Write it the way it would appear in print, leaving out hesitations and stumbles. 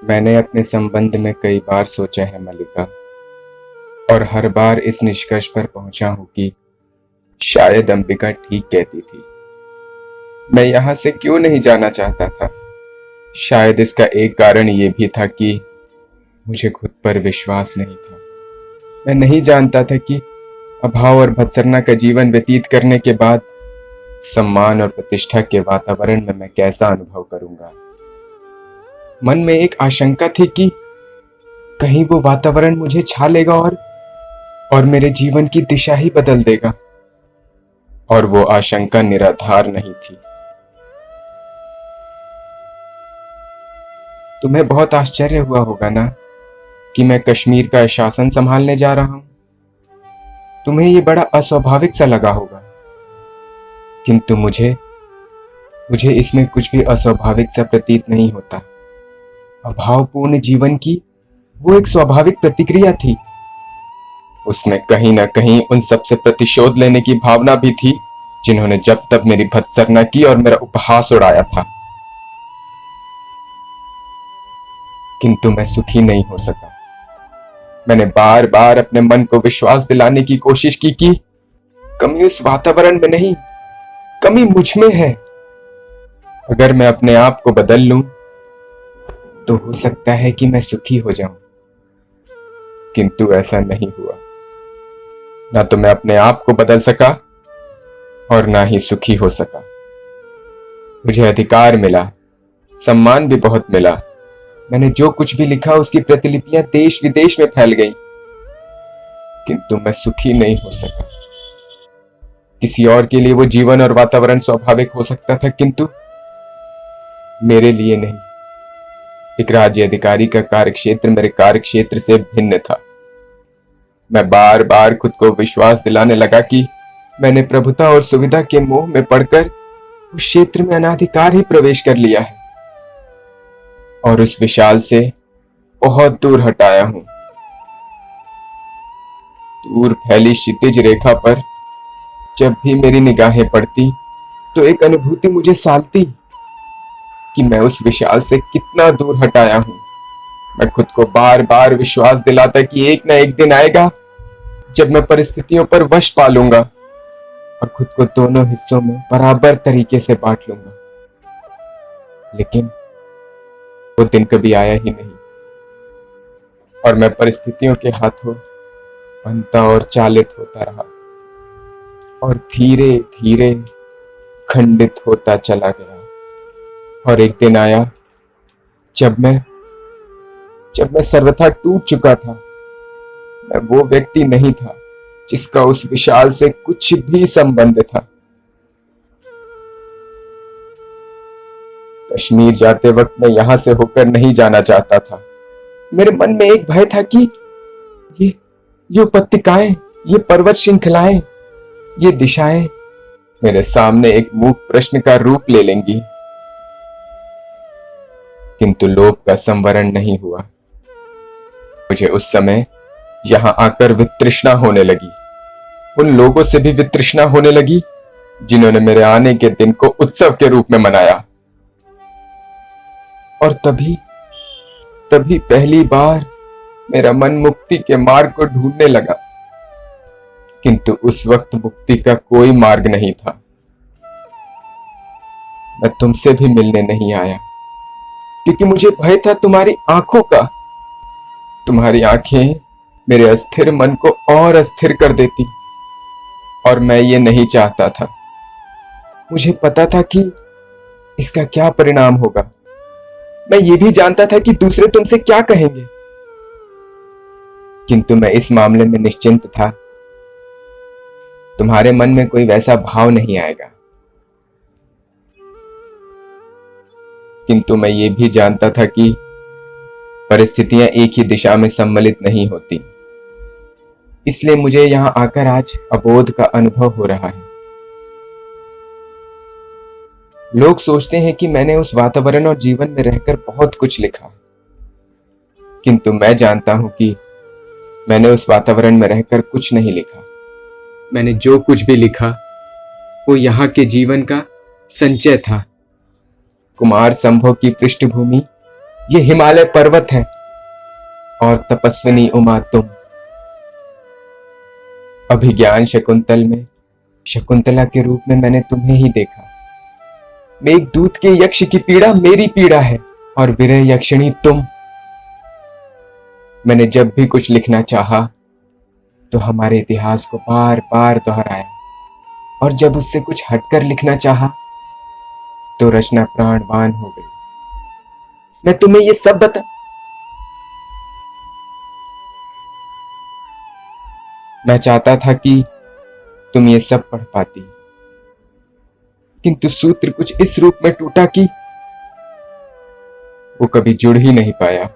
मैंने अपने संबंध में कई बार सोचा है मल्लिका, और हर बार इस निष्कर्ष पर पहुंचा हूं कि शायद अंबिका ठीक कहती थी। मैं यहां से क्यों नहीं जाना चाहता था? शायद इसका एक कारण ये भी था कि मुझे खुद पर विश्वास नहीं था। मैं नहीं जानता था कि अभाव और भत्सरना का जीवन व्यतीत करने के बाद सम्मान और प्रतिष्ठा के वातावरण में मैं कैसा अनुभव करूंगा। मन में एक आशंका थी कि कहीं वो वातावरण मुझे छा लेगा और मेरे जीवन की दिशा ही बदल देगा। और वो आशंका निराधार नहीं थी। तुम्हें बहुत आश्चर्य हुआ होगा ना कि मैं कश्मीर का शासन संभालने जा रहा हूं। तुम्हें ये बड़ा अस्वाभाविक सा लगा होगा, किंतु मुझे इसमें कुछ भी अस्वाभाविक सा प्रतीत नहीं होता। अभावपूर्ण जीवन की वो एक स्वाभाविक प्रतिक्रिया थी। उसमें कहीं ना कहीं उन सबसे प्रतिशोध लेने की भावना भी थी जिन्होंने जब तक मेरी भत्सरना की और मेरा उपहास उड़ाया था। किंतु मैं सुखी नहीं हो सका। मैंने बार बार अपने मन को विश्वास दिलाने की कोशिश की कि कमी उस वातावरण में नहीं, कमी मुझ में है। अगर मैं अपने आप को बदल लूं तो हो सकता है कि मैं सुखी हो जाऊं। किंतु ऐसा नहीं हुआ। ना तो मैं अपने आप को बदल सका और ना ही सुखी हो सका। मुझे अधिकार मिला, सम्मान भी बहुत मिला। मैंने जो कुछ भी लिखा उसकी प्रतिलिपियां देश विदेश में फैल गई, किंतु मैं सुखी नहीं हो सका। किसी और के लिए वो जीवन और वातावरण स्वाभाविक हो सकता था, किंतु मेरे लिए नहीं। एक राज्य अधिकारी का कार्यक्षेत्र मेरे कार्यक्षेत्र से भिन्न था। मैं बार बार खुद को विश्वास दिलाने लगा कि मैंने प्रभुता और सुविधा के मोह में पड़कर उस क्षेत्र में अनाधिकार ही प्रवेश कर लिया है और उस विशाल से बहुत दूर हटाया हूं। दूर फैली क्षितिज रेखा पर जब भी मेरी निगाहें पड़ती तो एक अनुभूति मुझे सालती कि मैं उस विशाल से कितना दूर हटाया हूं। मैं खुद को बार बार विश्वास दिलाता कि एक ना एक दिन आएगा जब मैं परिस्थितियों पर वश पा लूंगा और खुद को दोनों हिस्सों में बराबर तरीके से बांट लूंगा। लेकिन वो दिन कभी आया ही नहीं और मैं परिस्थितियों के हाथों बनता और चालित होता रहा और धीरे धीरे खंडित होता चला गया। और एक दिन आया जब मैं सर्वथा टूट चुका था। मैं वो व्यक्ति नहीं था जिसका उस विशाल से कुछ भी संबंध था। कश्मीर जाते वक्त मैं यहां से होकर नहीं जाना चाहता था। मेरे मन में एक भय था कि ये उपत्यकाएं, ये पर्वत श्रृंखलाएं, ये दिशाएं मेरे सामने एक मूक प्रश्न का रूप ले लेंगी। किंतु लोभ का संवरण नहीं हुआ। मुझे उस समय यहां आकर वितृष्णा होने लगी। उन लोगों से भी वितृष्णा होने लगी जिन्होंने मेरे आने के दिन को उत्सव के रूप में मनाया। और तभी पहली बार मेरा मन मुक्ति के मार्ग को ढूंढने लगा। किंतु उस वक्त मुक्ति का कोई मार्ग नहीं था। मैं तुमसे भी मिलने नहीं आया क्योंकि मुझे भय था तुम्हारी आंखों का। तुम्हारी आंखें मेरे अस्थिर मन को और अस्थिर कर देती और मैं ये नहीं चाहता था। मुझे पता था कि इसका क्या परिणाम होगा। मैं ये भी जानता था कि दूसरे तुमसे क्या कहेंगे, किंतु मैं इस मामले में निश्चिंत था। तुम्हारे मन में कोई वैसा भाव नहीं आएगा। किंतु मैं ये भी जानता था कि परिस्थितियां एक ही दिशा में सम्मिलित नहीं होती। इसलिए मुझे यहां आकर आज अबोध का अनुभव हो रहा है। लोग सोचते हैं कि मैंने उस वातावरण और जीवन में रहकर बहुत कुछ लिखा, किंतु मैं जानता हूं कि मैंने उस वातावरण में रहकर कुछ नहीं लिखा। मैंने जो कुछ भी लिखा वो यहां के जीवन का संचय था। कुमार संभव की पृष्ठभूमि ये हिमालय पर्वत है और तपस्विनी उमा तुम। अभिज्ञान शकुंतल में शकुंतला के रूप में मैंने तुम्हें ही देखा। मेघदूत के यक्ष की पीड़ा मेरी पीड़ा है और विरह यक्षिणी तुम। मैंने जब भी कुछ लिखना चाहा तो हमारे इतिहास को बार बार दोहराया, और जब उससे कुछ हटकर लिखना चाहा तो रचना प्राणवान हो गई। मैं तुम्हें ये सब बता मैं चाहता था कि तुम ये सब पढ़ पाती, किंतु सूत्र कुछ इस रूप में टूटा कि वो कभी जुड़ ही नहीं पाया।